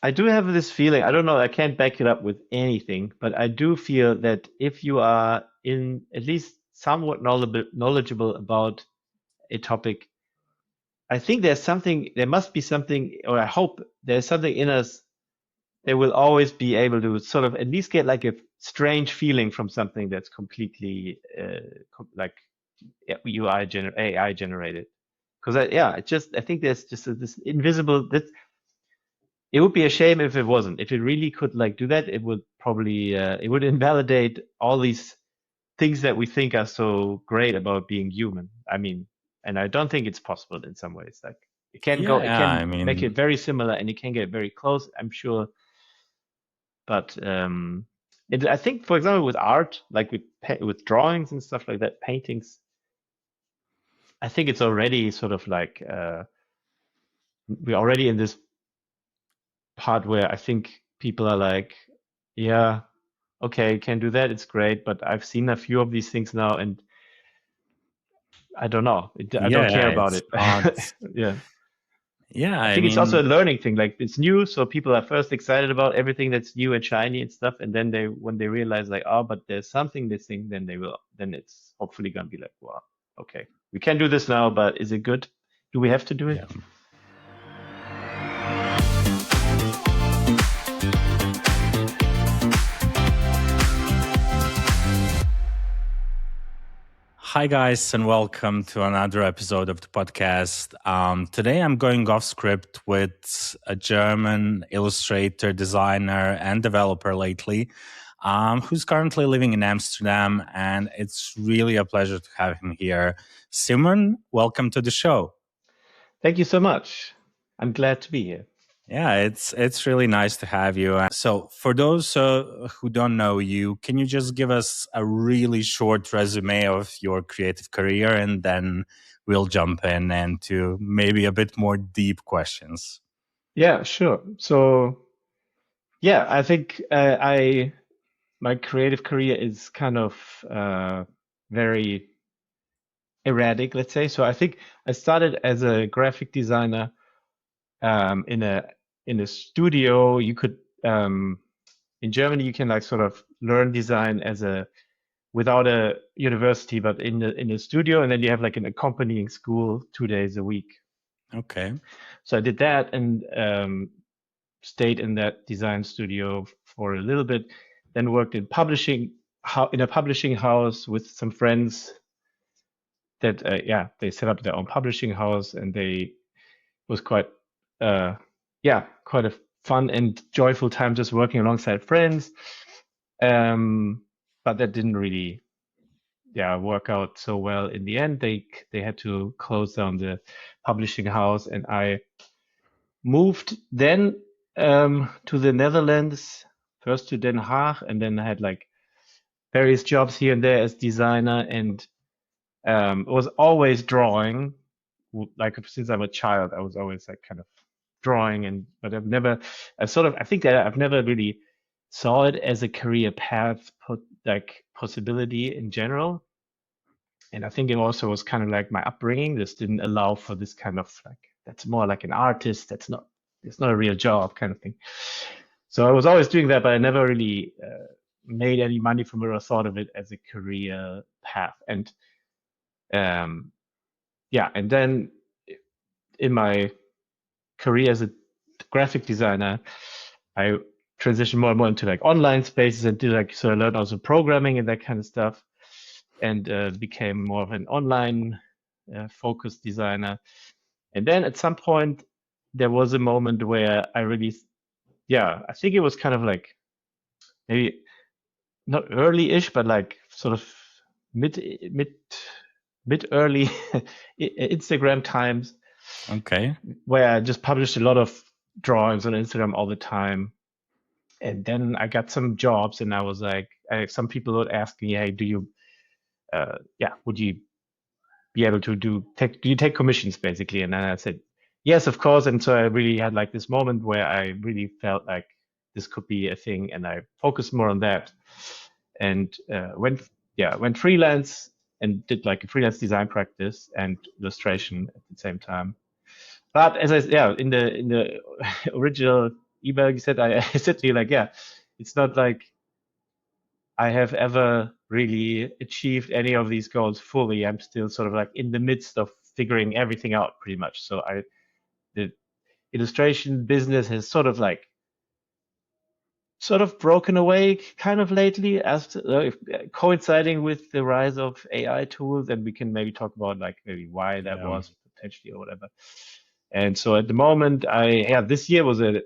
I do have this feeling. I don't know. I can't back it up with anything, but I do feel that if you are in at least somewhat knowledgeable about a topic, I think there's something. There must be something, or I hope there's something in us that will always be able to sort of at least get like a strange feeling from something that's completely like AI generated. Because I think there's just this invisible. That it would be a shame if it wasn't. If it really could like do that, it would probably it would invalidate all these things that we think are so great about being human. I mean, and I don't think it's possible in some ways. Like Yeah, it yeah. can I make it mean, very similar, and it can get very close, I'm sure. But I think, for example, with art, like with drawings and stuff like that, paintings, I think it's already sort of like we're already in this part where I think people are like, yeah, okay, can do that, it's great, but I've seen a few of these things now, and I don't know, I don't yeah, care yeah, about it's it. not. Yeah, Yeah, I I think it's also a mean, learning thing. Like it's new, so people are first excited about everything that's new and shiny and stuff, and then when they realize like, oh, but there's something missing, then it's hopefully gonna be like, wow, okay, we can do this now, but is it good? Do we have to do it? yeah. Hi, guys, and welcome to another episode of the podcast. Today, I'm going off script with a German illustrator, designer, and developer lately, who's currently living in Amsterdam, and it's really a pleasure to have him here. Simon, welcome to the show. Thank you so much. I'm glad to be here. Yeah, it's really nice to have you. So, for those who don't know you, can you just give us a really short resume of your creative career, and then we'll jump into maybe a bit more deep questions. Yeah, sure. So yeah, I think I my creative career is kind of very erratic, let's say. So I think I started as a graphic designer in a studio. You could in Germany you can like sort of learn design as a without a university, but in a studio, and then you have like an accompanying school 2 days a week. Okay. So I did that and stayed in that design studio for a little bit, then worked in in a publishing house with some friends that they set up their own publishing house, and they was quite quite a fun and joyful time just working alongside friends. But that didn't really work out so well in the end. They had to close down the publishing house, and I moved then to the Netherlands, first to Den Haag, and then I had like various jobs here and there as designer, and was always drawing. Like since I'm a child, I was always like kind of drawing, but I think that I've never really saw it as a career path, like possibility in general. And I think it also was kind of like my upbringing. This didn't allow for this kind of like, that's more like an artist. It's not a real job kind of thing. So I was always doing that, but I never really made any money from it or thought of it as a career path. And and then in my career as a graphic designer, I transitioned more and more into like online spaces and I learned also programming and that kind of stuff, and became more of an online focused designer. And then at some point, there was a moment where I really, I think it was kind of like maybe not early-ish, but like sort of mid early Instagram times. Okay. Where I just published a lot of drawings on Instagram all the time. And then I got some jobs, and I was like, some people would ask me, hey, would you be able to do you take commissions basically? And then I said, yes, of course. And so I really had like this moment where I really felt like this could be a thing, and I focused more on that, and went freelance and did like a freelance design practice and illustration at the same time. But in the original email you said, I said to you like, yeah, it's not like I have ever really achieved any of these goals fully. I'm still sort of like in the midst of figuring everything out pretty much. So the illustration business has sort of broken away kind of lately as coinciding with the rise of AI tools, and we can maybe talk about like maybe why that Yeah. was potentially or whatever. And so at the moment, this year was a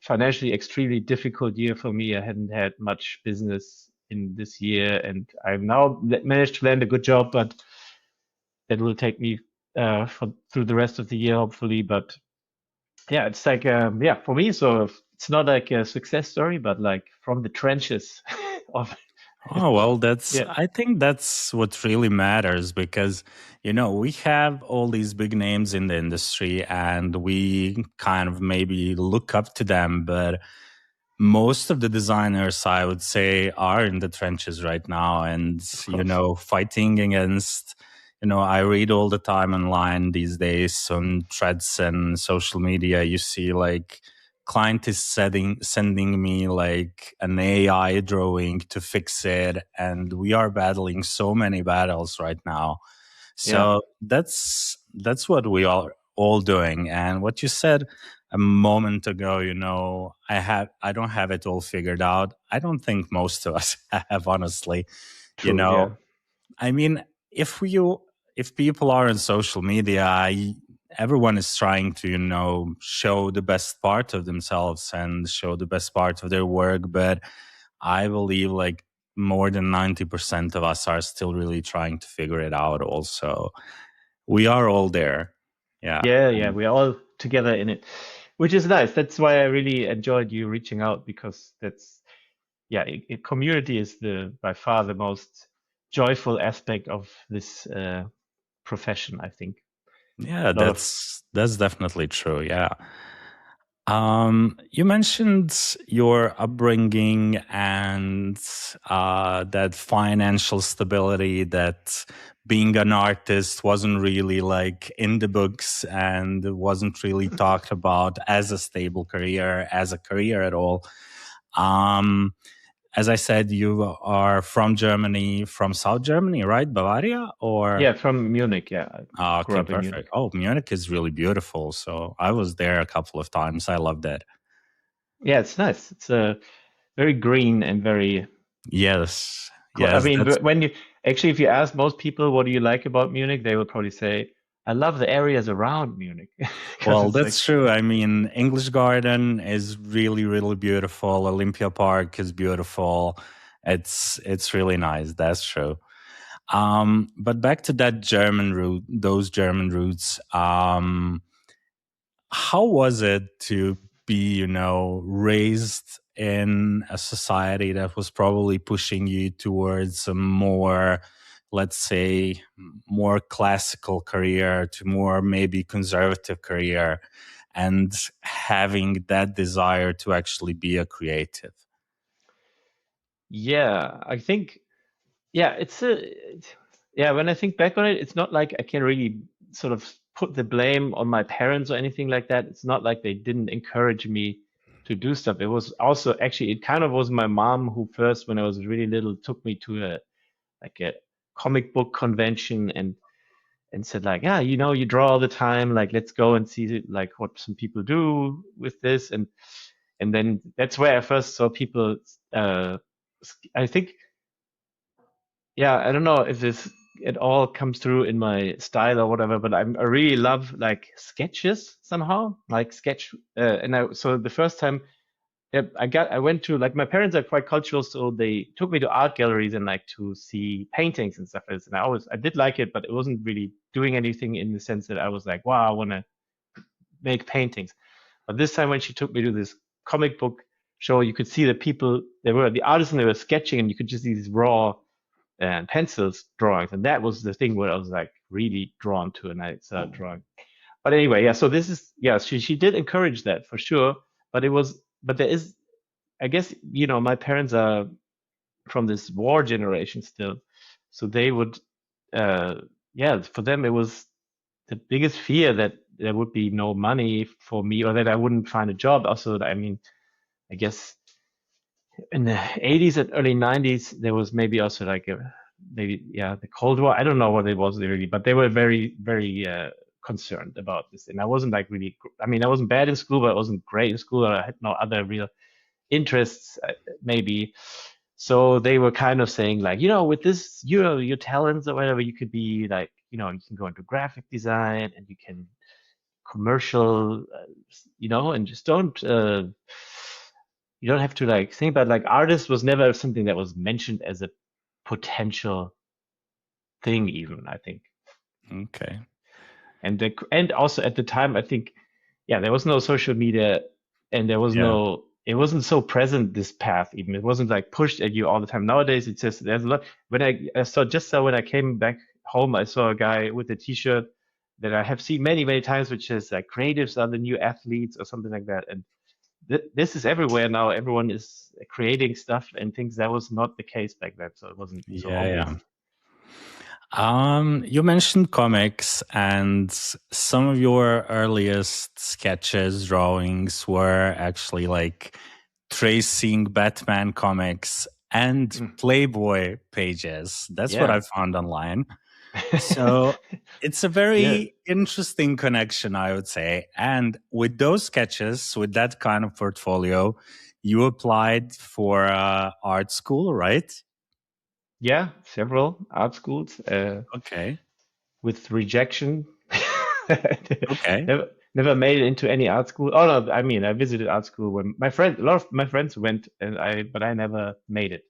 financially extremely difficult year for me. I hadn't had much business in this year, and I've now managed to land a good job, but that will take me through the rest of the year, hopefully. But yeah, it's like for me, sort of, it's not like a success story, but like from the trenches of Oh, well, yeah, I think that's what really matters because, we have all these big names in the industry and we kind of maybe look up to them, but most of the designers, I would say, are in the trenches right now and, of course. fighting against, I read all the time online these days on threads and social media. You see like client is sending me like an AI drawing to fix it. And we are battling so many battles right now. Yeah, So that's what we are all doing. And what you said a moment ago, I don't have it all figured out. I don't think most of us have, honestly. You true. know, Yeah, I mean, if people are on social media, everyone is trying to, show the best part of themselves and show the best part of their work. But I believe like more than 90% of us are still really trying to figure it out also. We are all there. Yeah. yeah. We're all together in it, which is nice. That's why I really enjoyed you reaching out because community is the by far the most joyful aspect of this profession, I think. Yeah, A lot of that's definitely true. Yeah. You mentioned your upbringing and that financial stability, that being an artist wasn't really like in the books and wasn't really talked about as a stable career, as a career at all. Um, as I said, you are from Germany, from South Germany, right? Bavaria or? yeah, from Munich. Yeah, I Ah, grew okay, up in Munich. perfect. Oh, Munich is really beautiful. So I was there a couple of times. I loved it. Yeah, it's nice. It's very green and very. Yes, I yes, mean, that's when you actually, if you ask most people what do you like about Munich, they will probably say, "I love the areas around Munich," because well, it's like, that's true. I mean, English Garden is really, really beautiful. Olympia Park is beautiful. It's really nice. That's true. But back to that German route, those German roots. How was it to be, raised in a society that was probably pushing you towards a more, let's say, more classical career to more maybe conservative career, and having that desire to actually be a creative? yeah, I think, yeah, yeah. When I think back on it, it's not like I can really sort of put the blame on my parents or anything like that. It's not like they didn't encourage me to do stuff. It was also actually, it kind of was my mom who first, when I was really little, took me to a comic book convention and said like, yeah, you draw all the time, like let's go and see like what some people do with this, and then that's where I first saw people. I think, yeah, I don't know if this it all comes through in my style or whatever, but I really love like sketches somehow, like sketch. So the first time, yeah, I went to, like, my parents are quite cultural, so they took me to art galleries and like to see paintings and stuff like this. And I did like it, but it wasn't really doing anything in the sense that I was like, wow, I want to make paintings. But this time when she took me to this comic book show, you could see the people, they were the artists and they were sketching, and you could just see these raw and pencils drawings, and that was the thing where I was like really drawn to, and I started drawing. But anyway, yeah. So this is, yeah. She did encourage that for sure, but there is, I guess, my parents are from this war generation still, so they would, uh, yeah, for them it was the biggest fear that there would be no money for me, or that I wouldn't find a job. Also, I mean, I guess in the 80s and early 90s, there was maybe also like the Cold War. I don't know what it was really, but they were very, very concerned about this. And I wasn't like really, I mean, I wasn't bad in school, but I wasn't great in school. I had no other real interests, maybe. So they were kind of saying like, with this, your talents or whatever, you could be like, you can go into graphic design and you can commercial, and just don't, you don't have to like think about like artist was never something that was mentioned as a potential thing even, I think. Okay. And also at the time, I think, there was no social media and there was Yeah. it wasn't so present, this path even. It wasn't like pushed at you all the time. Nowadays, it's just, there's a lot. When I saw when I came back home, I saw a guy with a t-shirt that I have seen many, many times, which is like creatives are the new athletes or something like that. And this is everywhere now. Everyone is creating stuff and things. That was not the case back then. So it wasn't so obvious. Yeah. You mentioned comics, and some of your earliest sketches, drawings were actually like tracing Batman comics and Playboy pages. That's what I found online. So it's a very interesting connection, I would say. And with those sketches, with that kind of portfolio, you applied for art school, right? Yeah, several art schools. Okay. With rejection. Okay. Never made it into any art school. Oh no, I mean I visited art school when a lot of my friends went, but I never made it.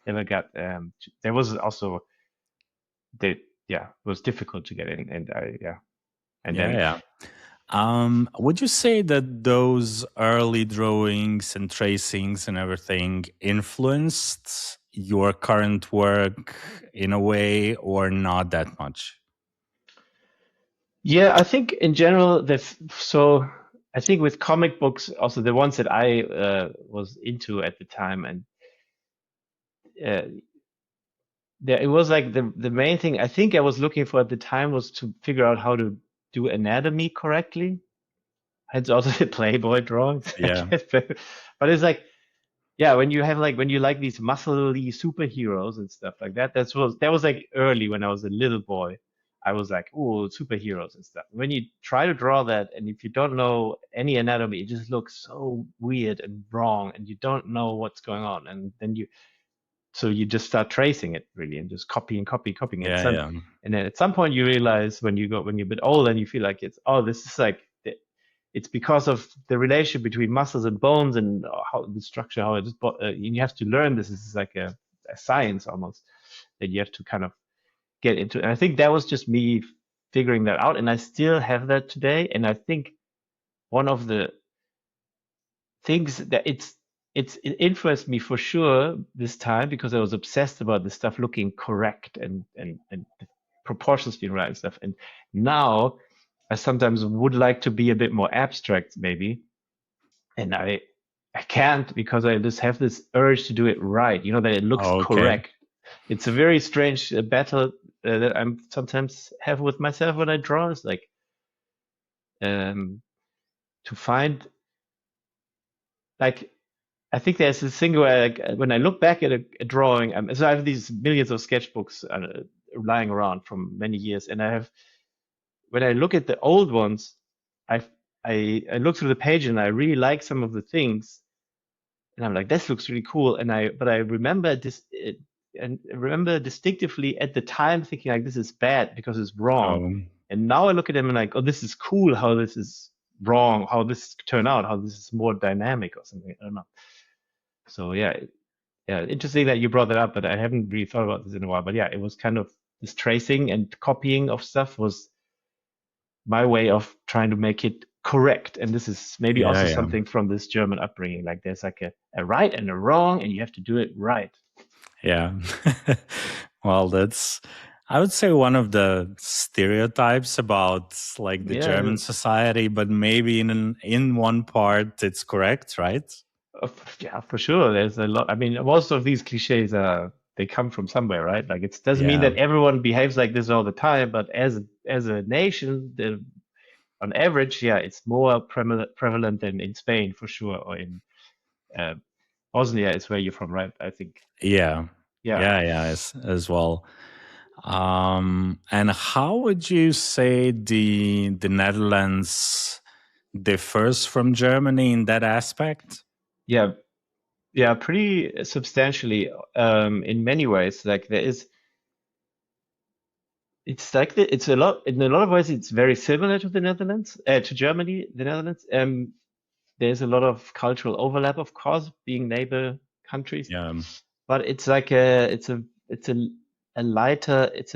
Never got. There was also it was difficult to get in, and then. Would you say that those early drawings and tracings and everything influenced your current work in a way, or not that much? Yeah, I think in general, so I think with comic books, also the ones that I was into at the time, and it was like the main thing I think I was looking for at the time was to figure out how to do anatomy correctly. Hence also the Playboy drawings. Yeah. But it's like, when you like these muscly superheroes and stuff like that, that was like early when I was a little boy. I was like, oh, superheroes and stuff. When you try to draw that, and if you don't know any anatomy, it just looks so weird and wrong, and you don't know what's going on. And then you just start tracing it really, and just copying it. And then at some point you realize when you're a bit older and you feel like this is like it's because of the relation between muscles and bones and how the structure, how it is. You have to learn this. This is like a science almost that you have to kind of get into. And I think that was just me figuring that out, and I still have that today. And I think one of the things that it influenced me for sure this time, because I was obsessed about this stuff looking correct and the proportions being right and stuff. And now I sometimes would like to be a bit more abstract maybe, and I can't, because I just have this urge to do it right, that it looks correct. It's a very strange battle that I'm sometimes have with myself when I draw. It's like to find, like, I think there's this thing where when I look back at a drawing, so I have these millions of sketchbooks lying around from many years, and when I look at the old ones, I look through the page and I really like some of the things, and I'm like, this looks really cool. But I remember distinctively at the time thinking like, this is bad because it's wrong. And now I look at them and like, oh, this is cool how this is wrong, how this turned out, how this is more dynamic or something. I don't know. So interesting that you brought that up, but I haven't really thought about this in a while. But it was kind of this tracing and copying of stuff was my way of trying to make it correct. And this is maybe also something from this German upbringing. Like there's like a right and a wrong, and you have to do it right. Yeah. Well, that's, I would say, one of the stereotypes about like the German society, but maybe in one part it's correct, right? Yeah, for sure. There's a lot. I mean, most of these cliches they come from somewhere, right? Like it doesn't mean that everyone behaves like this all the time, but as a nation, on average, yeah, it's more prevalent than in Spain for sure, or in uh, Bosnia is where you're from, right? I think. Yeah, Yeah. yeah, as well. And how would you say the Netherlands differs from Germany in that aspect? Yeah, yeah, pretty substantially in many ways. Like there is, it's like it's a lot in a lot of ways. It's very similar to the Netherlands, to Germany, the Netherlands. There's a lot of cultural overlap, of course, being neighbor countries, Yeah, but it's like a lighter. It's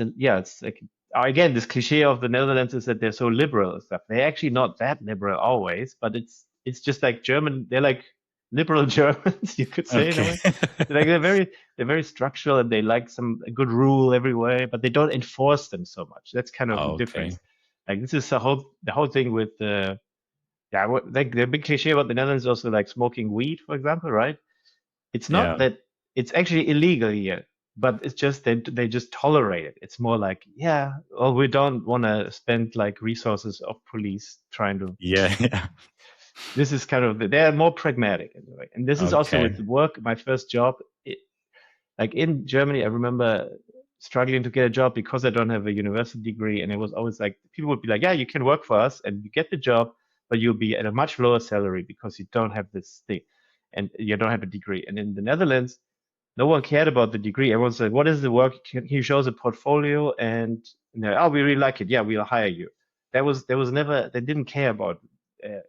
like again this cliche of the Netherlands is that they're so liberal and stuff. They're actually not that liberal always, but it's just like German. They're like liberal Germans, you could say in a okay. way. Like they're very structural and they like some a good rule everywhere, but they don't enforce them so much. That's kind of the Okay. difference. Like this is the whole thing with the yeah, like the big cliche about the Netherlands is also like smoking weed, for example, right? It's not Yeah. that it's actually illegal here, but it's just they just tolerate it. It's more like, yeah, well, we don't want to spend like resources of police trying to. Yeah, yeah. This is kind of they're more pragmatic in a way, and this is also Okay. with work. My first job, like in Germany, I remember struggling to get a job because I don't have a university degree, and it was always like people would be like, "Yeah, you can work for us, and you get the job, but you'll be at a much lower salary because you don't have this thing, and you don't have a degree." And in the Netherlands, no one cared about the degree. Everyone said, "What is the work?" He shows a portfolio, and oh, we really like it. Yeah, we'll hire you. There was never they didn't care about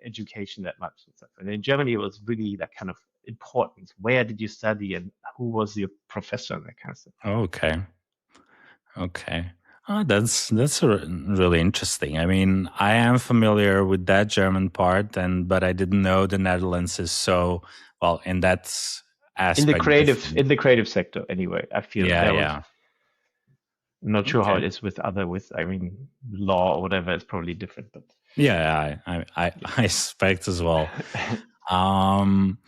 education that much and stuff. And in Germany, it was really that kind of important. Where did you study, and who was your professor, and that kind of stuff. Okay. Okay. Really interesting. I mean, I am familiar with that German part, but I didn't know the Netherlands is so well in that In the aspect creative different. in the creative sector, anyway, I feel Yeah, that was. yeah. I'm not sure how Okay. it is with I mean law or whatever. It's probably different, but Yeah, I expect as well. Um,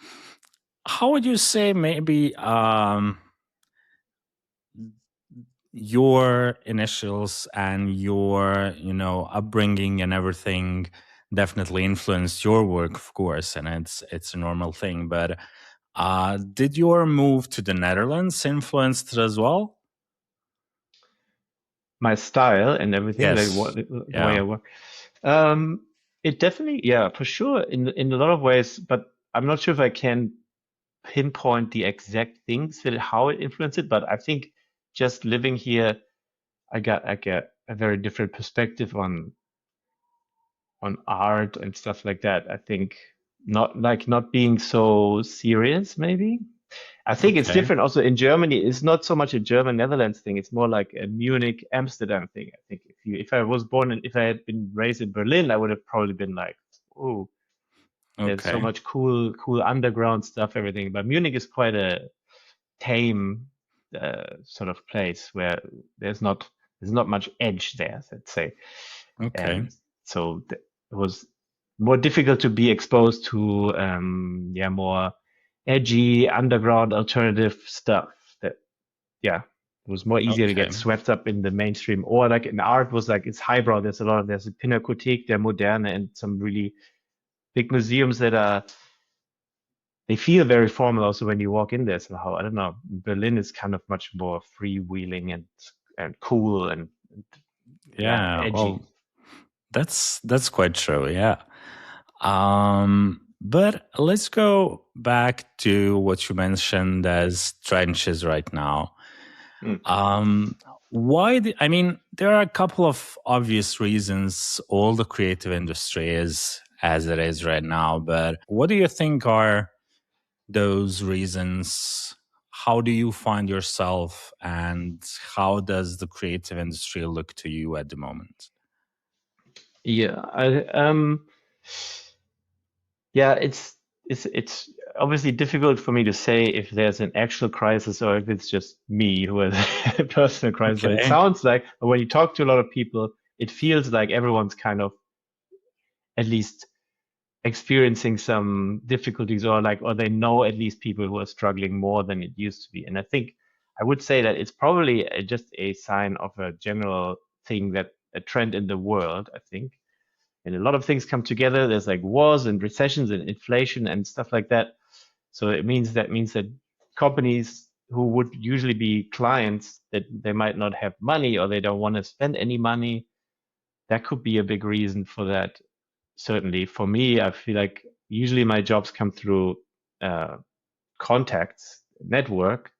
how would you say maybe your initials and your upbringing and everything definitely influenced your work, of course, and it's a normal thing. But did your move to the Netherlands influence it as well? my style and everything, like Yes. what the way I Yeah. work. It definitely, yeah, for sure, in a lot of ways, but I'm not sure if I can pinpoint the exact things that how it influenced it. But I think just living here, I get a very different perspective on art and stuff like that. I think not being so serious, maybe. I think it's Okay. different also in Germany. It's not so much a German Netherlands thing. It's more like a Munich Amsterdam thing. I think if I was born and if I had been raised in Berlin, I would have probably been like, oh, there's so Okay. much cool underground stuff, everything. But Munich is quite a tame sort of place where there's not much edge there, let's say. Okay. And so it was more difficult to be exposed to more edgy underground alternative stuff that it was more easier to get Okay. swept up in the mainstream, or like in art was like it's highbrow. There's a Pinakothek der Moderne and some really big museums that are they feel very formal also when you walk in there somehow. I don't know. Berlin is kind of much more freewheeling and cool and yeah, Yeah. edgy. Well, that's quite true. Yeah. But let's go back to what you mentioned as trenches right now. Mm. I mean, there are a couple of obvious reasons all the creative industry is as it is right now, but what do you think are those reasons? How do you find yourself, and how does the creative industry look to you at the moment? Yeah, it's obviously difficult for me to say if there's an actual crisis or if it's just me who has a personal crisis. But it Okay. sounds like when you talk to a lot of people, it feels like everyone's kind of at least experiencing some difficulties or they know at least people who are struggling more than it used to be. And I think I would say that it's probably just a sign of a general thing that a trend in the world, I think, And a lot of things come together. There's like wars and recessions and inflation and stuff like that. So it means that companies who would usually be clients, that they might not have money or they don't want to spend any money. That could be a big reason for that. Certainly for me, I feel like usually my jobs come through contacts, network.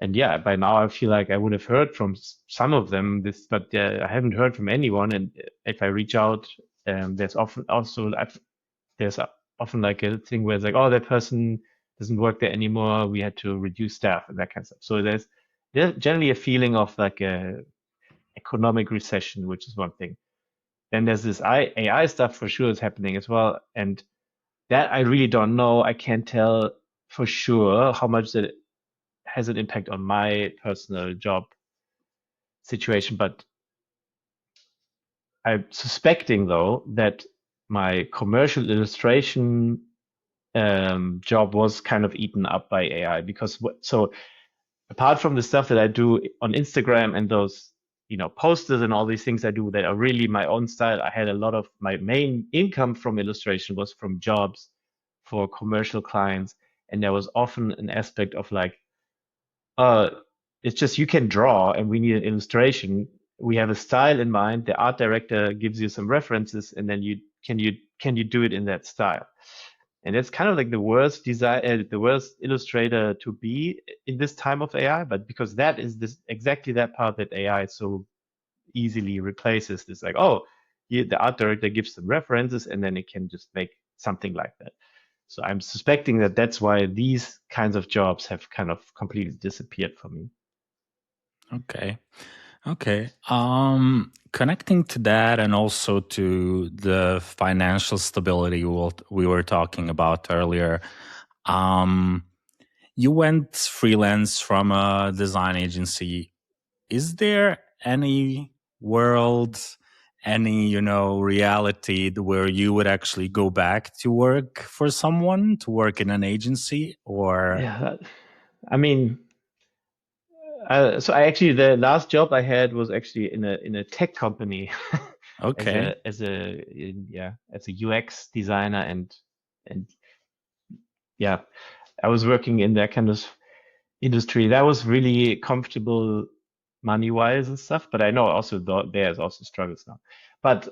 And yeah, by now I feel like I would have heard from some of them but I haven't heard from anyone. And if I reach out, there's often like a thing where it's like, oh, that person doesn't work there anymore. We had to reduce staff and that kind of stuff. So there's generally a feeling of like a economic recession, which is one thing. Then there's this AI stuff for sure is happening as well. And that I really don't know. I can't tell for sure how much that has an impact on my personal job situation. But I'm suspecting though that my commercial illustration job was kind of eaten up by AI because so apart from the stuff that I do on Instagram and those posters and all these things I do that are really my own style, I had a lot of my main income from illustration was from jobs for commercial clients, and there was often an aspect of like, it's just you can draw and we need an illustration. We have a style in mind. The art director gives you some references, and then can you do it in that style? And it's kind of like the worst the worst illustrator to be in this time of AI, but because that is exactly that part that AI so easily replaces. This like, oh, the art director gives some references, and then it can just make something like that. So I'm suspecting that that's why these kinds of jobs have kind of completely disappeared for me. Okay. Connecting to that and also to the financial stability we were talking about earlier, you went freelance from a design agency. Is there any world, any, reality where you would actually go back to work for someone, to work in an agency, or? Yeah, I mean, so the last job I had was actually in a tech company Okay. as a UX designer and yeah, I was working in that kind of industry. That was really comfortable money wise and stuff, but I know also there's also struggles now. But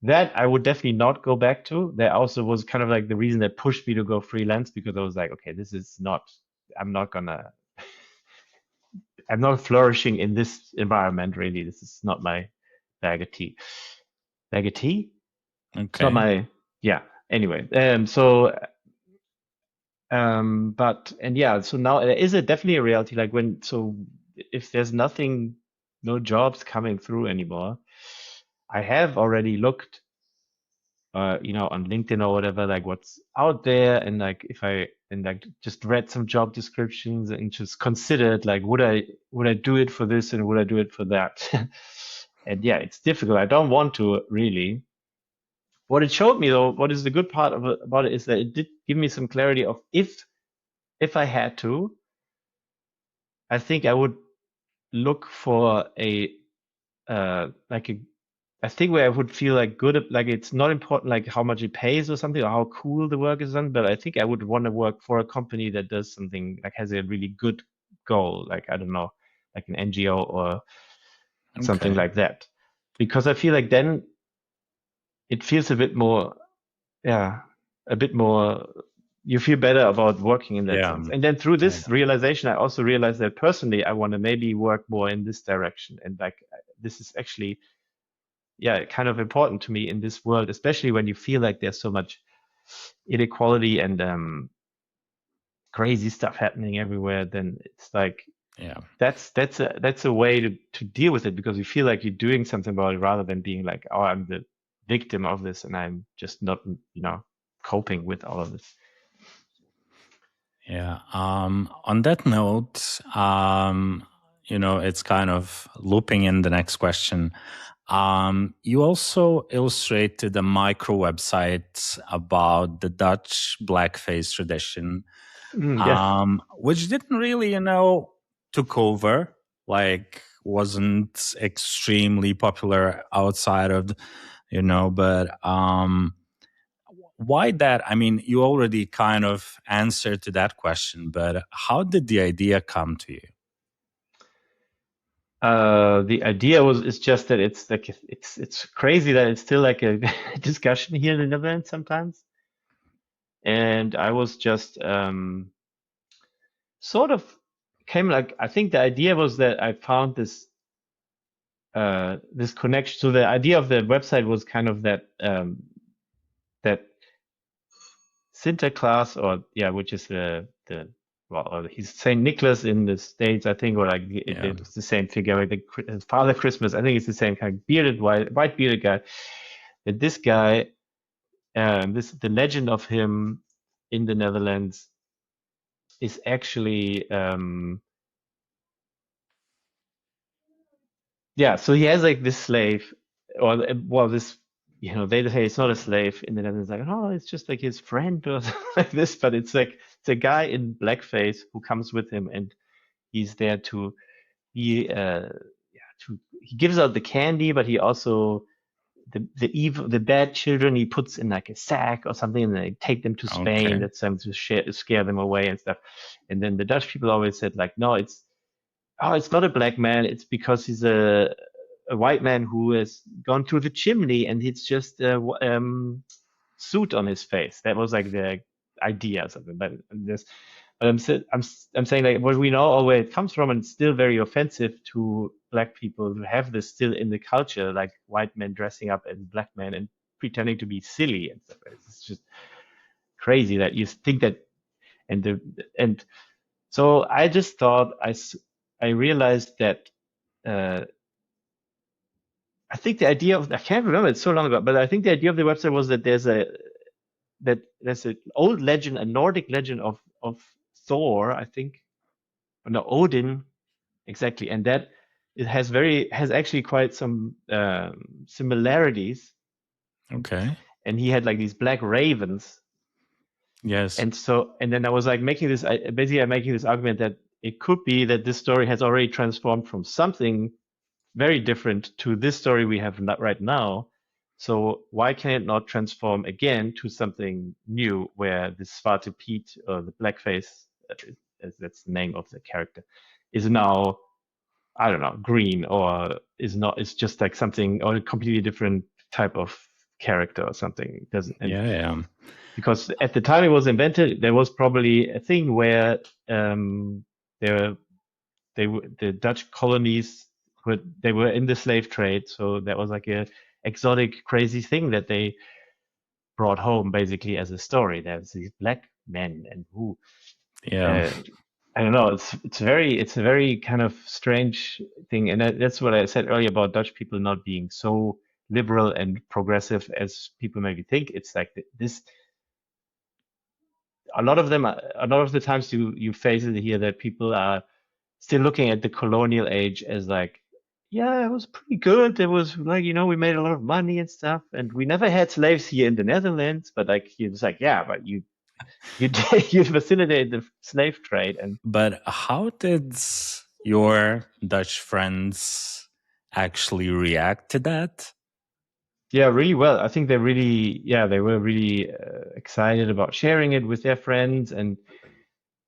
that I would definitely not go back to. That also was kind of like the reason that pushed me to go freelance, because I was like, okay, I'm not flourishing in this environment, really. This is not my bag of tea. Bag of tea? Okay. It's not my, yeah. Anyway, so now there is definitely a reality, like if there's no jobs coming through anymore, I have already looked, on LinkedIn or whatever, like what's out there, and like just read some job descriptions and just considered like, would I do it for this and would I do it for that? And yeah, it's difficult. I don't want to really. What it showed me though, what is the good part about it is that it did give me some clarity of if I had to, I think I would look for a thing where I would feel like good, like it's not important like how much it pays or something or how cool the work is done, but I think I would want to work for a company that does something like has a really good goal, like I don't know, like an NGO or something like that, because I feel like then it feels a bit more, you feel better about working in that sense. And then through this realization, I also realized that personally, I want to maybe work more in this direction. And like, this is actually, kind of important to me in this world, especially when you feel like there's so much inequality and crazy stuff happening everywhere. Then it's like, that's a way to deal with it, because you feel like you're doing something about it rather than being like, oh, I'm the victim of this and I'm just not, coping with all of this. Yeah. On that note, it's kind of looping in the next question. You also illustrated a micro website about the Dutch blackface tradition, which didn't really, took over, like wasn't extremely popular outside of, but why that? I mean, you already kind of answered to that question, but how did the idea come to you? The idea is just that it's like it's crazy that it's still like a discussion here in the Netherlands sometimes. And I was just sort of came like I think the idea was that I found this connection. So the idea of the website was kind of that Sinterklaas, or yeah, which is the well, he's Saint Nicholas in the States, I think, or like it's the same figure, like the Father Christmas. I think it's the same kind of bearded, white bearded guy. That this guy, the legend of him in the Netherlands is actually, yeah. So he has like this slave, or well, this, they say it's not a slave in the Netherlands, like, oh, it's just like his friend or something like this, but it's like it's a guy in blackface who comes with him, and he's there to be, he gives out the candy, but he also the bad children he puts in like a sack or something, and they take them to Spain. Okay. That's them to scare them away and stuff. And then the Dutch people always said like, no, it's not a black man. It's because he's a white man who has gone through the chimney, and it's just a suit on his face. That was like the idea or something. But I'm saying like what we know or where it comes from, and it's still very offensive to black people to have this still in the culture, like white men dressing up as black men and pretending to be silly and stuff. It's just crazy that you think that, and so I just thought I realized that I think the idea of I can't remember, it's so long ago, but I think the idea of the website was that there's an old legend, a Nordic legend of Thor, I think, no, Odin, exactly, and that it has actually quite some similarities. Okay. And he had like these black ravens, Yes. and then I was like making this basically I'm making this argument that it could be that this story has already transformed from something very different to this story we have right now. So why can it not transform again to something new, where this Svarte Piet, or the blackface, that's the name of the character, is now, I don't know, green, or is just like something, or a completely different type of character or something. It doesn't, Yeah. because at the time it was invented, there was probably a thing where the Dutch colonies they were in the slave trade, so that was like a exotic, crazy thing that they brought home basically as a story. There's these black men, and who, Yeah. I don't know. It's a very kind of strange thing, and that's what I said earlier about Dutch people not being so liberal and progressive as people maybe think. It's like this. A lot of the times you face it here that people are still looking at the colonial age as like, yeah, it was pretty good. It was like, we made a lot of money and stuff, and we never had slaves here in the Netherlands. But like, it's like, yeah, but you you facilitated the slave trade. And But how did your Dutch friends actually react to that? yeah, really well. I think they were really excited about sharing it with their friends. And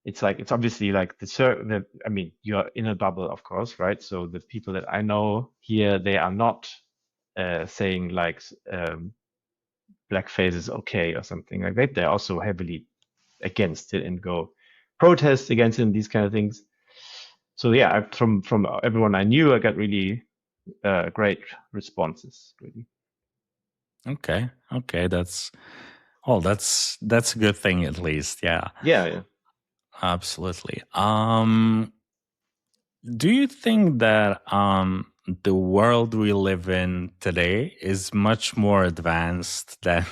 it's obviously like I mean, you're in a bubble, of course, right? So the people that I know here, they are not saying like blackface is okay or something like that. They're also heavily against it and go protest against it and these kind of things. So yeah, from everyone I knew, I got really great responses. Really. Okay, that's a good thing at least. Yeah. Yeah. Absolutely. Do you think that the world we live in today is much more advanced than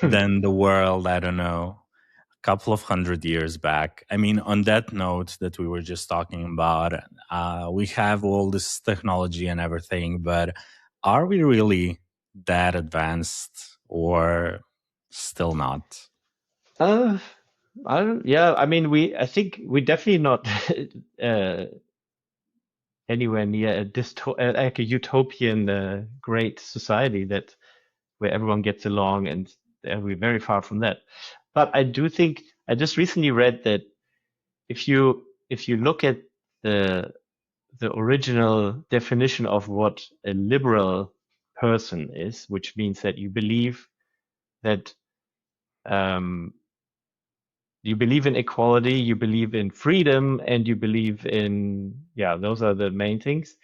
than the world, I don't know, a couple of 100 years back? I mean, on that note that we were just talking about, we have all this technology and everything, but are we really that advanced or still not? I don't. Yeah, I mean, I think we're definitely not anywhere near like a utopian great society that where everyone gets along, and we're very far from that. But I do think I just recently read that if you look at the original definition of what a liberal person is, which means that you believe that you believe in equality, you believe in freedom, and you believe in, those are the main things.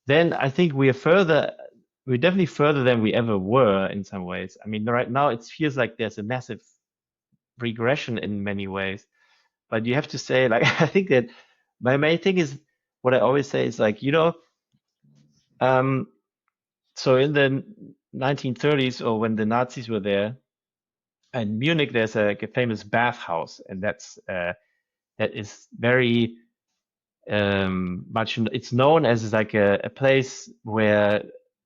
Then I think we're definitely further than we ever were in some ways. I mean, right now it feels like there's a massive regression in many ways. But you have to say, like, I think that my main thing is what I always say is like, so in the 1930s, or when the Nazis were there, in Munich, there's a famous bathhouse, and that is very much. It's known as like a place where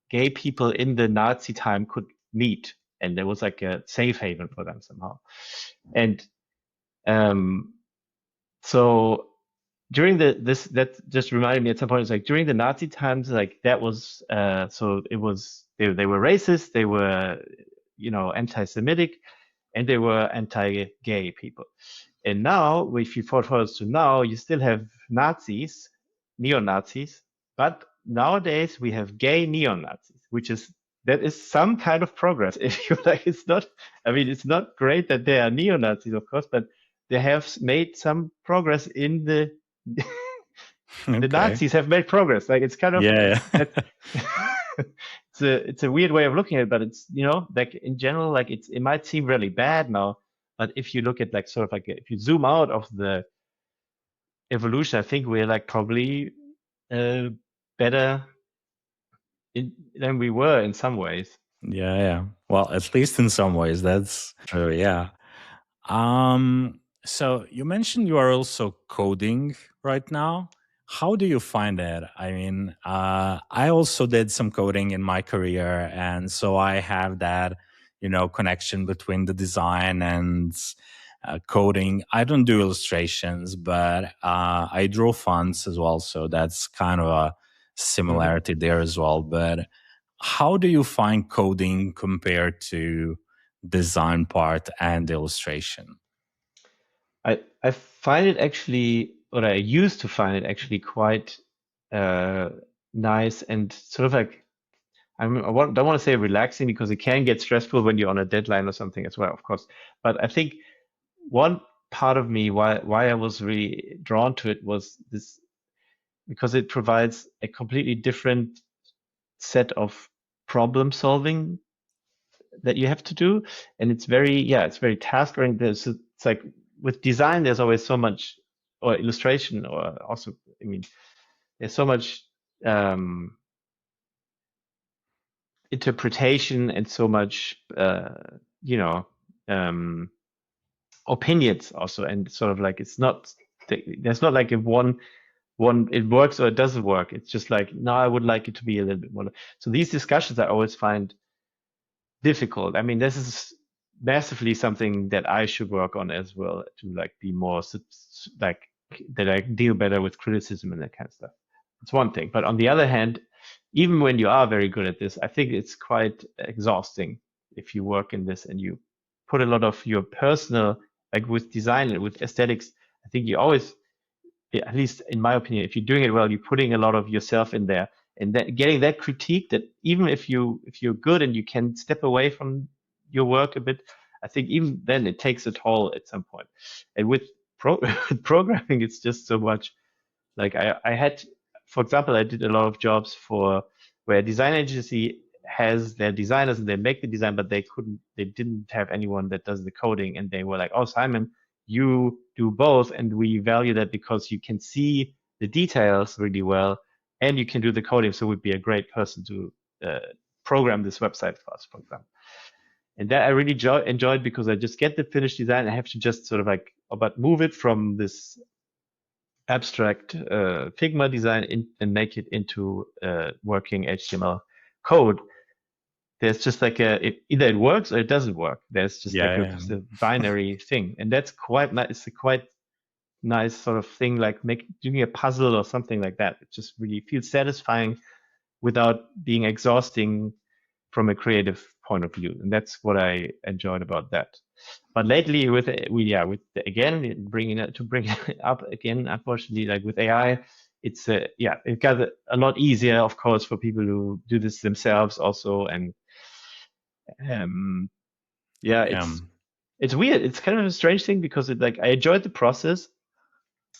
gay people in the Nazi time could meet, and there was like a safe haven for them somehow. And so during that just reminded me at some point, it's like during the Nazi times, like that was so it was they were racist, they were anti-Semitic, and they were anti-gay people. And now, if you fast forward to now, you still have Nazis, neo-Nazis, but nowadays we have gay neo-Nazis, that is some kind of progress. If you like, it's not. I mean, it's not great that they are neo-Nazis, of course, but they have made some progress in the the Nazis have made progress. Like it's kind of it's a weird way of looking at it, but it's like in general, like it might seem really bad now, but if you look at like sort of like if you zoom out of the evolution, I think we're like probably better than we were in some ways. Yeah. Well, at least in some ways, that's true. Yeah. So you mentioned you are also coding right now. How do you find that? I mean, I also did some coding in my career, and so I have that, connection between the design and coding. I don't do illustrations, but I draw fonts as well, so that's kind of a similarity there as well. But how do you find coding compared to design part and illustration? I find it actually, or I used to find it actually quite nice and sort of like don't want to say relaxing because it can get stressful when you're on a deadline or something as well, of course. But I think one part of me why I was really drawn to it was this because it provides a completely different set of problem solving that you have to do, and it's very task oriented. It's like with design, there's always so much, or illustration, or also, I mean, there's so much interpretation and so much, opinions also, and sort of like there's not like a one it works or it doesn't work. It's just like, no, I would like it to be a little bit more. So these discussions I always find difficult. I mean, this is massively something that I should work on as well, to like be more like that I deal better with criticism and that kind of stuff. It's one thing, but on the other hand, even when you are very good at this, I think it's quite exhausting if you work in this and you put a lot of your personal, like with design and with aesthetics. I think you always, at least in my opinion, if you're doing it well, you're putting a lot of yourself in there, and that getting that critique, that even if you're good and you can step away from your work a bit, I think even then it takes a toll at some point. And with programming, it's just so much. Like I had, for example, I did a lot of jobs where a design agency has their designers and they make the design, but they didn't have anyone that does the coding, and they were like, "Oh, Simon, you do both, and we value that because you can see the details really well, and you can do the coding, so would be a great person to program this website for us," for example. And that I really enjoyed because I just get the finished design. I have to just sort of like, but move it from this abstract Figma design and make it into working HTML code. There's just like either it works or it doesn't work. There's just a binary thing, and that's quite nice. It's a quite nice sort of thing, like doing a puzzle or something like that. It just really feels satisfying without being exhausting from a creative point of view, and that's what I enjoyed about that. But lately, with again bringing it up again, unfortunately, like with AI, it's it got a lot easier, of course, for people who do this themselves also, and um, yeah, Yeah. it's weird. It's kind of a strange thing because I enjoyed the process,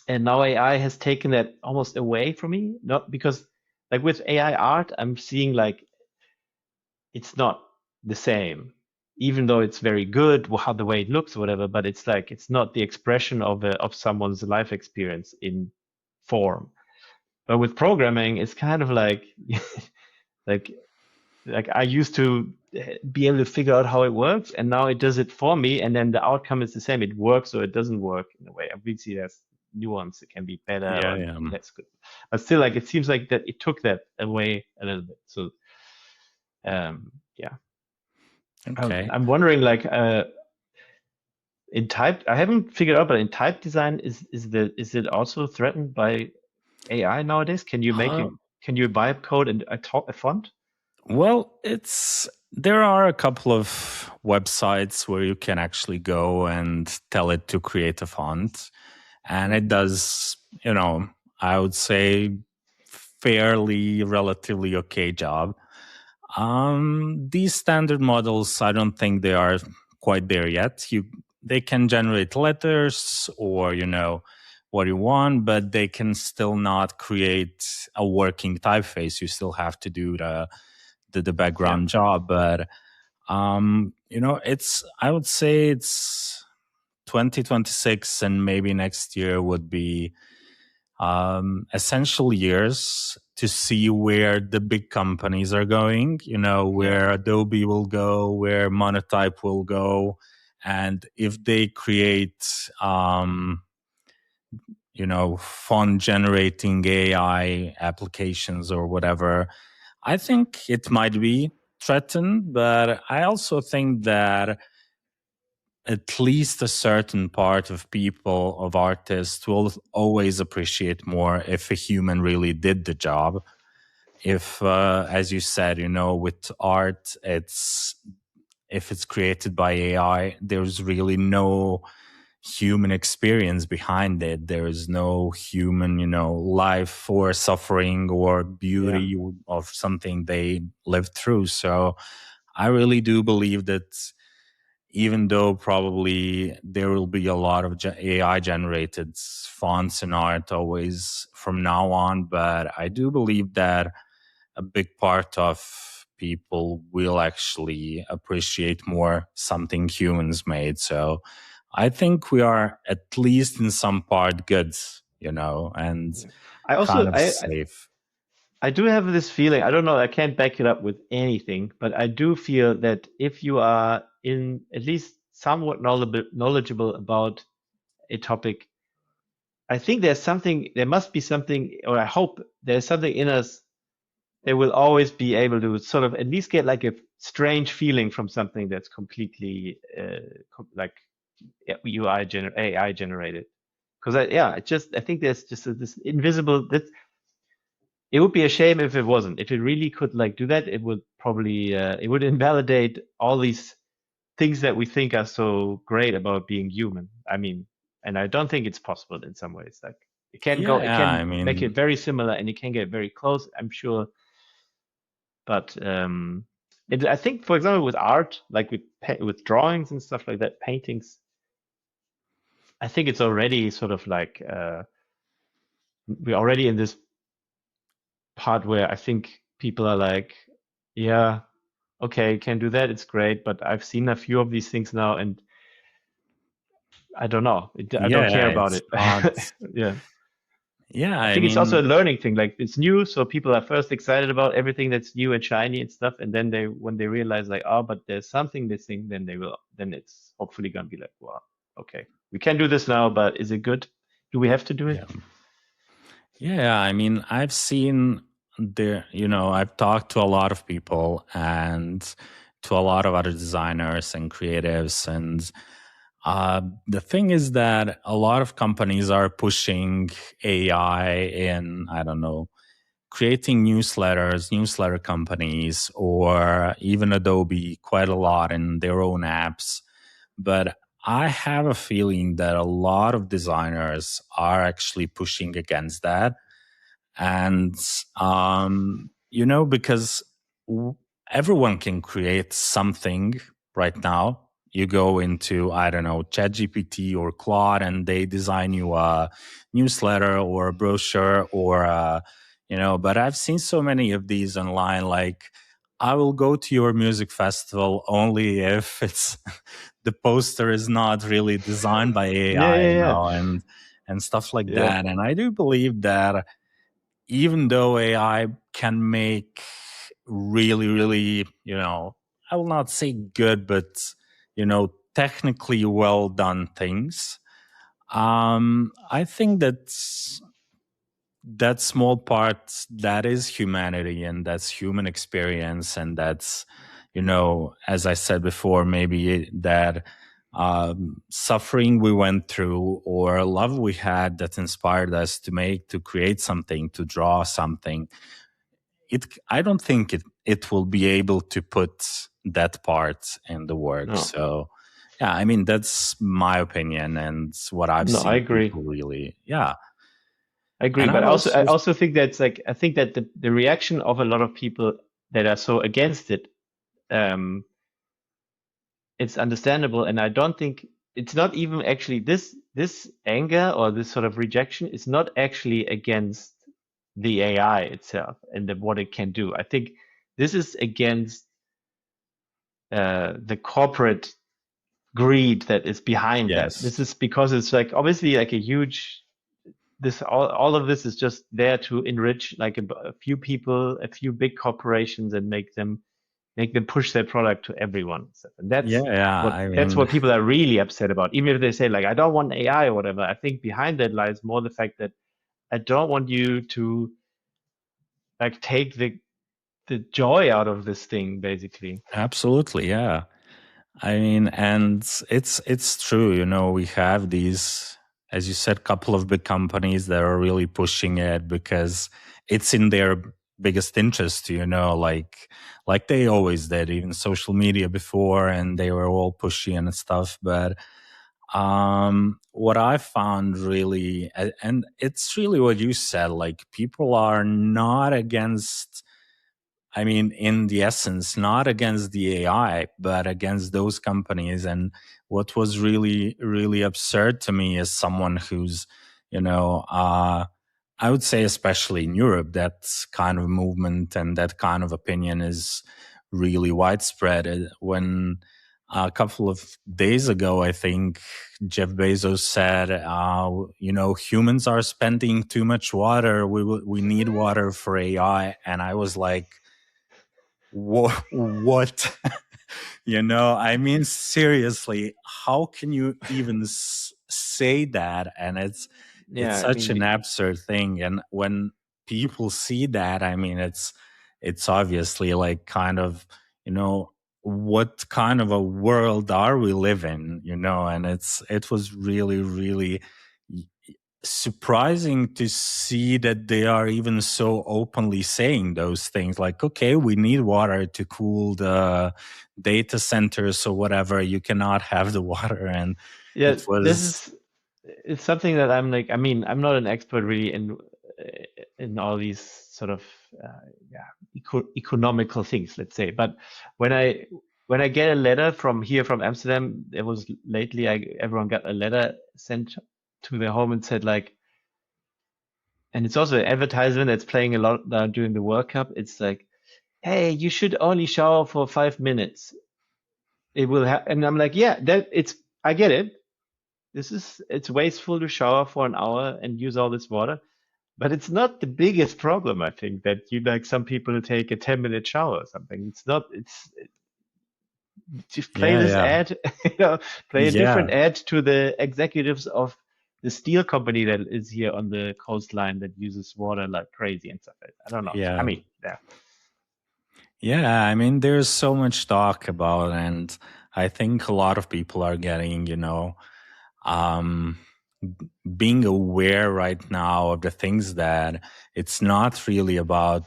and now AI has taken that almost away from me. Not because like with AI art, I'm seeing like it's not the same, even though it's very good how the way it looks or whatever. But it's like it's not the expression of someone's life experience in form. But with programming, it's kind of like like I used to be able to figure out how it works, and now it does it for me, and then the outcome is the same. It works or it doesn't work in a way. Obviously, there's nuance. It can be better Yeah. or Yeah. less good, but still, like it seems like that it took that away a little bit. So, yeah, Okay. I'm wondering, like, in type, I haven't figured out, but in type design, is it also threatened by AI nowadays? Can you Uh, can you vibe code and a font? well, there are a couple of websites where you can actually go and tell it to create a font, and it does, I would say fairly relatively okay job. These standard models, I don't think they are quite there yet. They can generate letters or what you want, but they can still not create a working typeface. You still have to do the Yeah, background job. But I would say it's 2026, and maybe next year would be essential years to see where the big companies are going, yeah, where Adobe will go, where Monotype will go. And if they create, font generating AI applications or whatever, I think it might be threatened. But I also think that at least a certain part of people, of artists, will always appreciate more if a human really did the job. If, as you said, with art, if it's created by AI, there's really no human experience behind it. There is no human, life or suffering or yeah. beauty of something they lived through. So I really do believe that even though probably there will be a lot of AI generated fonts and art always from now on, but I do believe that a big part of people will actually appreciate more something humans made. So I think we are at least in some part good, and Yeah. I kind also of safe. I do have this feeling, I don't know, I can't back it up with anything, but I do feel that if you are in at least somewhat knowledgeable about a topic, I think there must be something, or I hope there's something in us that will always be able to sort of at least get like a strange feeling from something that's completely like AI generated. Because I think there's just this invisible, that it would be a shame if it wasn't. If it really could like do that, it would probably it would invalidate all these things that we think are so great about being human. I mean, and I don't think it's possible in some ways. Like it Yeah, can I make it mean, very similar, and it can get very close, I'm sure. But I think, for example, with art, like with drawings and stuff like that, paintings, I think it's already sort of like we're already in this part where I think people are like, yeah, okay, can do that. It's great, but I've seen a few of these things now, and I don't know. I don't care yeah, about it's it. not. Yeah, Yeah, I I think it's also a mean, learning thing. Like it's new, so people are first excited about everything that's new and shiny and stuff, and then when they realize like, oh, but there's something missing, then it's hopefully gonna be like, wow, okay, we can do this now, but is it good? Do we have to do it? yeah. Yeah, I mean, I've talked to a lot of people and to a lot of other designers and creatives. And the thing is that a lot of companies are pushing AI in, I don't know, creating newsletter companies, or even Adobe quite a lot in their own apps. But I have a feeling that a lot of designers are actually pushing against that. And, because everyone can create something right now. You go into, I don't know, ChatGPT or Claude, and they design you a newsletter or a brochure or but I've seen so many of these online, like, I will go to your music festival only if it's the poster is not really designed by Yeah, AI, yeah, yeah. and stuff like Yeah. that. And I do believe that even though AI can make really, really, I will not say good, but, technically well done things, I think that small part, that is humanity, and that's human experience, and that's, as I said before, maybe that suffering we went through or love we had that inspired us to create something, to draw something. I don't think it will be able to put that part in the work. No, So yeah, I mean, that's my opinion and what I've no, I seen agree. people really, yeah. I agree, And but I've I also, also think that's like I think that the reaction of a lot of people that are so against it, um, it's understandable, and I don't think it's not even actually this anger or this sort of rejection is not actually against the AI itself and what it can do. I think this is against the corporate greed that is behind that. yes, This is because it's like obviously like a huge this all of this is just there to enrich like a few people, a few big corporations, and make them push their product to everyone. So, and yeah, yeah. I that's mean, what people are really upset about. Even if they say like I don't want AI or whatever, I think behind that lies more the fact that I don't want you to like take the joy out of this thing, basically. absolutely, yeah. I mean, and it's true, we have these, as you said, couple of big companies that are really pushing it because it's in their biggest interest, like they always did, even social media before, and they were all pushy and stuff. But what I found really, and it's really what you said, like people are not against, I mean, in the essence, not against the AI, but against those companies. And what was really, really absurd to me as someone who's, I would say, especially in Europe, that kind of movement and that kind of opinion is really widespread. When a couple of days ago, I think Jeff Bezos said, humans are spending too much water. We need water for AI. And I was like, what? I mean, seriously, how can you even say that? And it's Yeah, I such mean, an absurd thing. And when people see that, I mean, it's obviously like kind of, what kind of a world are we living, and it was really, really surprising to see that they are even so openly saying those things, like, okay, we need water to cool the data centers or whatever, you cannot have the water. And yeah, it this was, is it's something that I'm like. I mean, I'm not an expert really in all these sort of yeah economical things, let's say. But when I get a letter from here from Amsterdam, there was lately everyone got a letter sent to their home and said like, and it's also an advertisement that's playing a lot during the World Cup. It's like, hey, you should only shower for 5 minutes. It will have, and I'm like, yeah, I get it. It's wasteful to shower for an hour and use all this water, but it's not the biggest problem. I think that you like some people take a 10-minute shower or something. It's not, it's just play yeah, this yeah, ad, play a yeah, different ad to the executives of the steel company that is here on the coastline that uses water like crazy and stuff like that. I don't know. I yeah, mean, yeah. yeah. I mean, there's so much talk about, and I think a lot of people are getting, um being aware right now of the things that it's not really about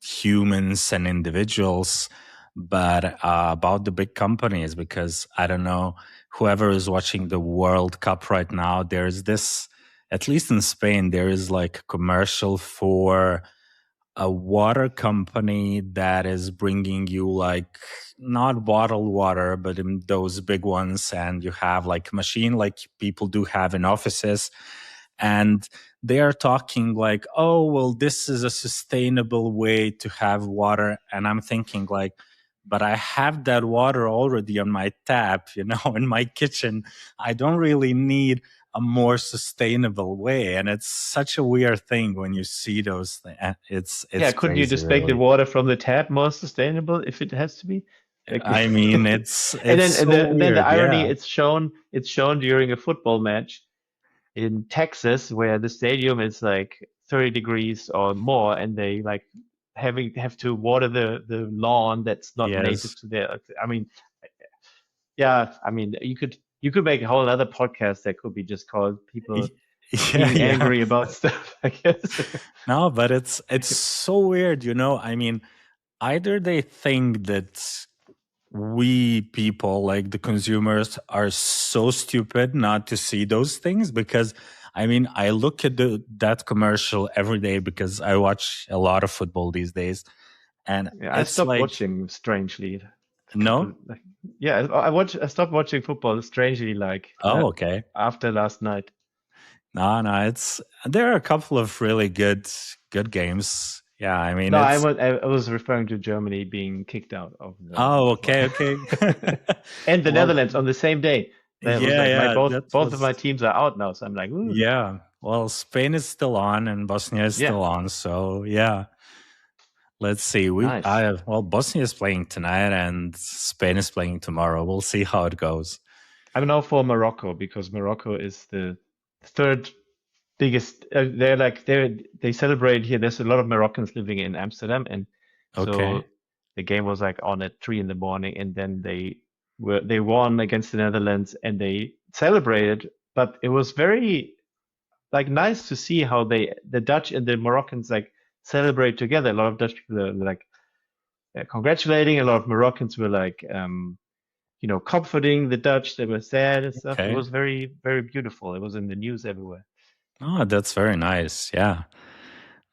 humans and individuals, but about the big companies. Because I don't know, whoever is watching the World Cup right now, there's this, at least in Spain, there is like a commercial for a water company that is bringing you like not bottled water, but in those big ones. And you have like a machine like people do have in offices. And they are talking like, oh, well, this is a sustainable way to have water. And I'm thinking like, but I have that water already on my tap, in my kitchen. I don't really need a more sustainable way. And it's such a weird thing when you see those things. It's Couldn't you crazy, just make the really. water from the tap more sustainable if it has to be? Like, I mean, it's and it's then so the weird. irony, Yeah. it's shown during a football match in Texas where the stadium is like 30 degrees or more, and they like have to water the lawn that's not native Yes. to there. I mean, I mean, you could make a whole other podcast that could be just called people Yeah, being yeah. angry about stuff, I guess. No, but it's so weird, I mean, either they think that we people, like the consumers, are so stupid not to see those things. Because I mean, I look at that commercial every day because I watch a lot of football these days, and Yeah, I it's stopped like, watching strangely a couple no. like I stopped watching football strangely like Oh, okay. after last night. No, there are a couple of really good games. Yeah, I mean, No, it's I was referring to Germany being kicked out of the oh, for, okay, okay. and the Well, Netherlands on the same day. That was yeah, like my yeah, both that both of was my teams are out now, so I'm like, ooh, yeah. Well, Spain is still on and Bosnia is yeah, still on, so yeah. Let's see. nice. Bosnia is playing tonight and Spain is playing tomorrow. We'll see how it goes. I'm now for Morocco because Morocco is the third biggest. They celebrate here. There's a lot of Moroccans living in Amsterdam, and Okay. so the game was like on at 3 in the morning, and then they won against the Netherlands, and they celebrated. But it was very like nice to see how the Dutch and the Moroccans like celebrate together. A lot of Dutch people are like congratulating. A lot of Moroccans were like comforting the Dutch. They were sad and stuff. It Okay. was very, very beautiful. It was in the news everywhere. Oh, that's very nice. Yeah.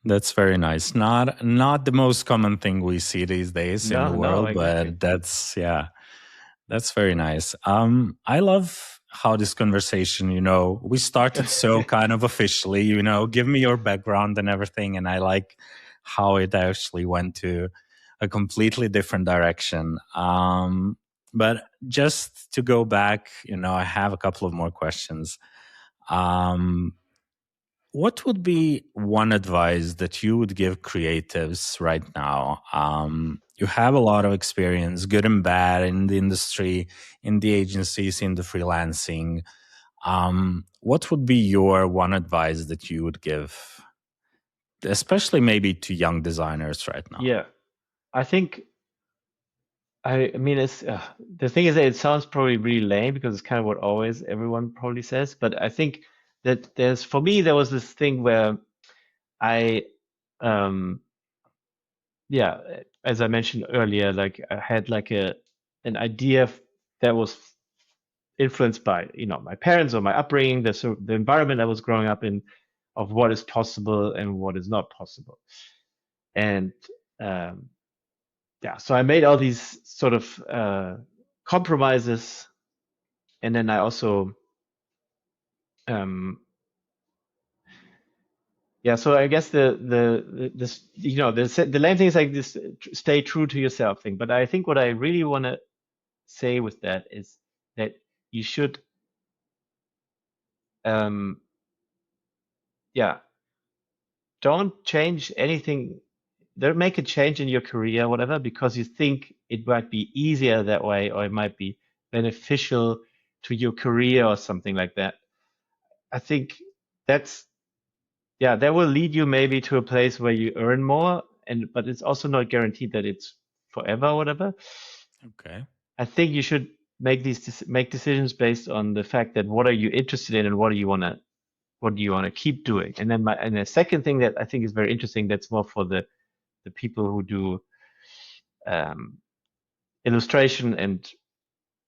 That's very nice. Not the most common thing we see these days in the No, no, world, exactly. but that's very nice. I love how this conversation, we started so kind of officially, give me your background and everything, and I like how it actually went to a completely different direction. But just to go back, I have a couple of more questions. Um, what would be one advice that you would give creatives right now? You have a lot of experience, good and bad, in the industry, in the agencies, in the freelancing. What would be your one advice that you would give, especially maybe to young designers right now? Yeah, I think I mean it's the thing is that it sounds probably really lame because it's kind of what always everyone probably says, but I think that for me there was this thing where I um yeah, as I mentioned earlier, like I had like an idea that was influenced by my parents or my upbringing, the environment I was growing up in, of what is possible and what is not possible, and um, so I made all these sort of compromises, and then I also um, so I guess the this the lame thing is like this stay true to yourself thing, but I think what I really want to say with that is that you should um, yeah don't change anything. Don't make a change in your career, whatever, because you think it might be easier that way, or it might be beneficial to your career or something like that. I think that's that will lead you maybe to a place where you earn more, and but it's also not guaranteed that it's forever or whatever. Okay. I think you should. make decisions based on the fact that what are you interested in and what do you want to keep doing. And then the second thing that I think is very interesting, that's more for the people who do illustration and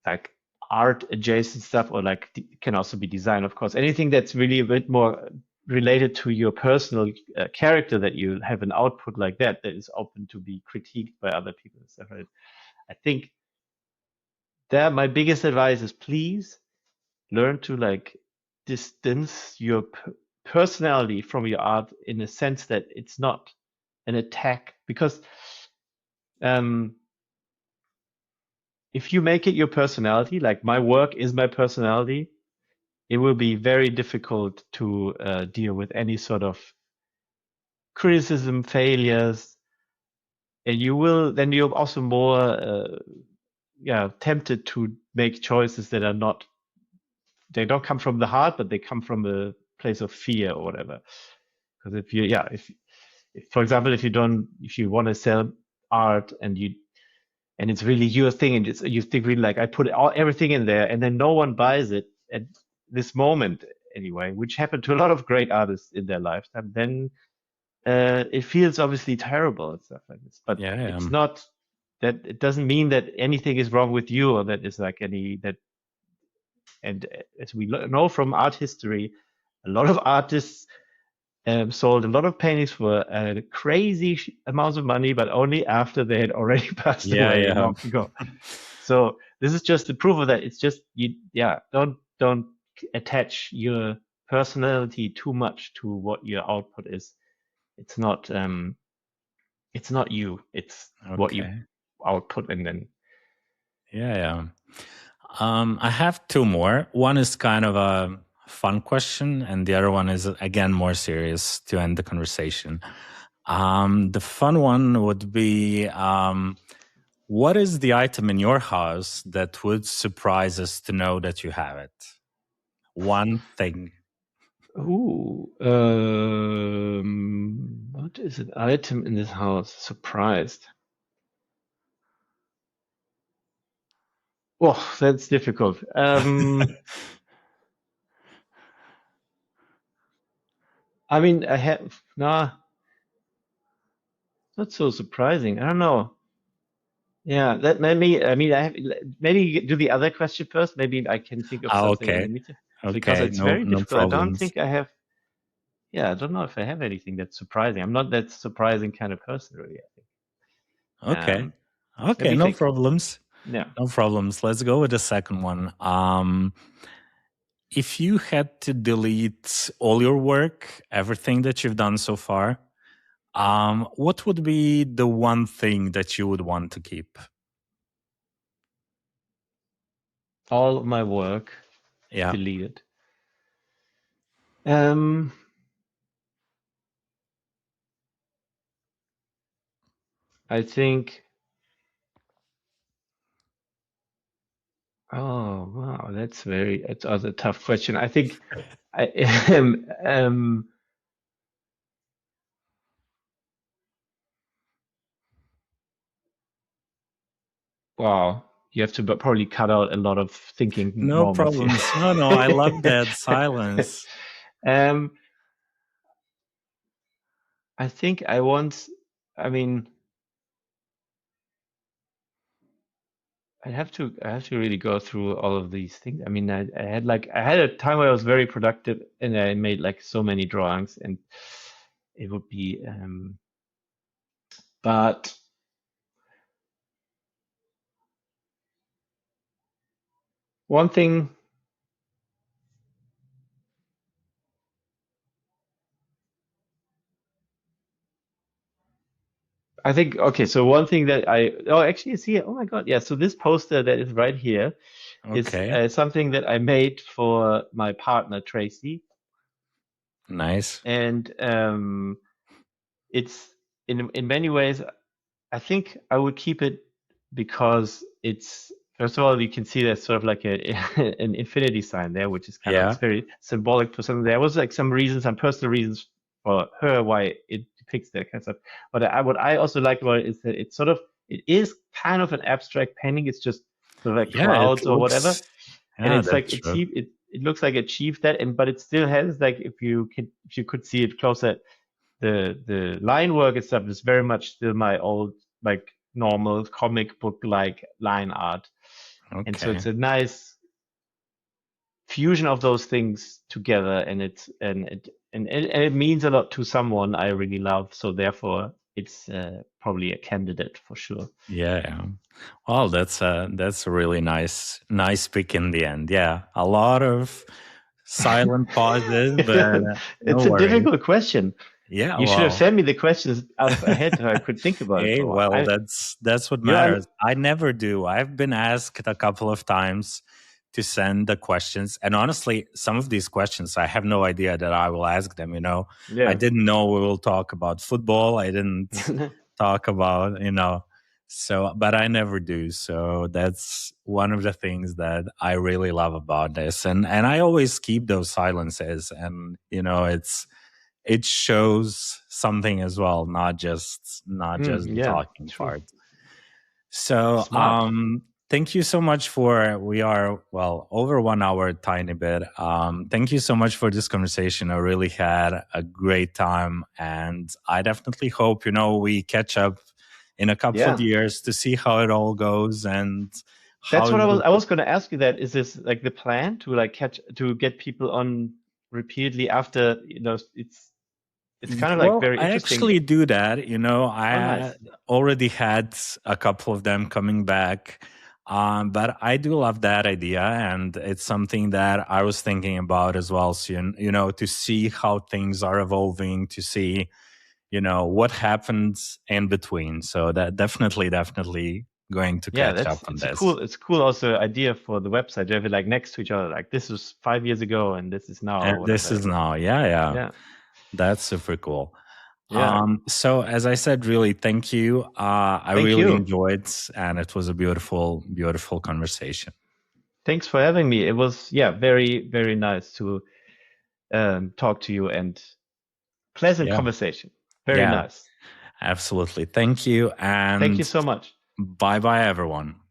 like art adjacent stuff, or like can also be design, of course. Anything that's really a bit more related to your personal character, that you have an output like that is open to be critiqued by other people and stuff. Right? I think that my biggest advice is, please learn to like distance your personality from your art, in a sense that it's not an attack, because if you make it your personality, like my work is my personality, it will be very difficult to deal with any sort of criticism, failures, and you're also more tempted to make choices that are not, they don't come from the heart, but they come from a place of fear or whatever. Because if for example, if you want to sell art and it's really your thing, and you think really like, I put everything in there, and then no one buys it at this moment anyway, which happened to a lot of great artists in their lifetime, then it feels obviously terrible and stuff like this. But it's not that, it doesn't mean that anything is wrong with you, or that is like and as we know from art history, a lot of artists sold a lot of paintings for crazy amounts of money, but only after they had already passed away long ago. So this is just the proof of that. It's just don't attach your personality too much to what your output is. It's not you. It's what you output, and then I have two more. One is kind of a fun question, and the other one is, again, more serious to end the conversation. The fun one would be, what is the item in your house that would surprise us to know that you have it? One thing. Ooh, what is an item in this house? Surprised. Oh, that's difficult. I mean, I have not so surprising. I don't know. Yeah, that maybe. I mean, maybe do the other question first. Maybe I can think of something in the meantime, because it's very difficult. I don't think I have. Yeah, I don't know if I have anything that's surprising. I'm not that surprising kind of person, really, I think. Okay, no problems. Yeah. No problems. Let's go with the second one. If you had to delete all your work, everything that you've done so far, what would be the one thing that you would want to keep? All of my work deleted. I think. Oh wow, that's a tough question. I think wow, you have to probably cut out a lot of thinking. No problems. No, I love that silence. I think I mean, I have to really go through all of these things. I mean, I had a time where I was very productive, and I made like so many drawings, and it would be but one thing. I think, okay, so one thing that actually see it. Oh my God. Yeah. So this poster that is right here is something that I made for my partner, Tracy. Nice. And it's in many ways, I think I would keep it because it's, first of all, you can see there's sort of like an infinity sign there, which is kind of, it's very symbolic for something. There was like some personal reasons for her why it depicts that kind of stuff. But what I also like about it is that it is kind of an abstract painting. It's just the Yeah, it clouds or whatever. looks. And Yeah, it's like that's true. it looks like it achieved that, and but it still has like if you could see it closer, the line work and stuff is very much still my old like normal comic book like line art. And so Okay. it's a nice fusion of those things together, and it means a lot to someone I really love. So therefore, it's probably a candidate for sure. Yeah. Well, that's a really nice pick in the end. Yeah, a lot of silent pauses, but no It's a worries. difficult question. Yeah, You should have well, sent me the questions out of ahead so I could think about it hey, for a while. well, that's what You are, matters. I never do. I've been asked a couple of times to send the questions, and honestly, some of these questions I have no idea that I will ask them. I yeah. didn't know we will talk about football. I didn't talk about, so, but I never do. So that's one of the things that I really love about this, and I always keep those silences, and it shows something as well, not just the Yeah, talking true. part. So, Smart. thank you so much we are, well, over 1 hour, tiny bit. Thank you so much for this conversation. I really had a great time, and I definitely hope, we catch up in a couple of Yeah. years to see how it all goes and That's how what it I was going to ask you that. Is this like the plan to like to get people on repeatedly after, it's kind of like Well, very I interesting. actually do that. Oh, I nice. already had a couple of them coming back. But I do love that idea. And it's something that I was thinking about as well. So, to see how things are evolving, to see, what happens in between. So that definitely going to Yeah, catch up on this. it's a cool also idea for the website. You have it like next to each other, like this was 5 years ago and this is now or And this whatever. is now. Yeah. Yeah. That's super cool. Yeah. So as I said, really, thank you. I Thank really you. enjoyed, and it was a beautiful, beautiful conversation. Thanks for having me. It was, yeah, very, very nice to talk to you and pleasant Yeah, conversation. Very yeah, nice. absolutely. Thank you, Thank you and so much. bye bye, everyone.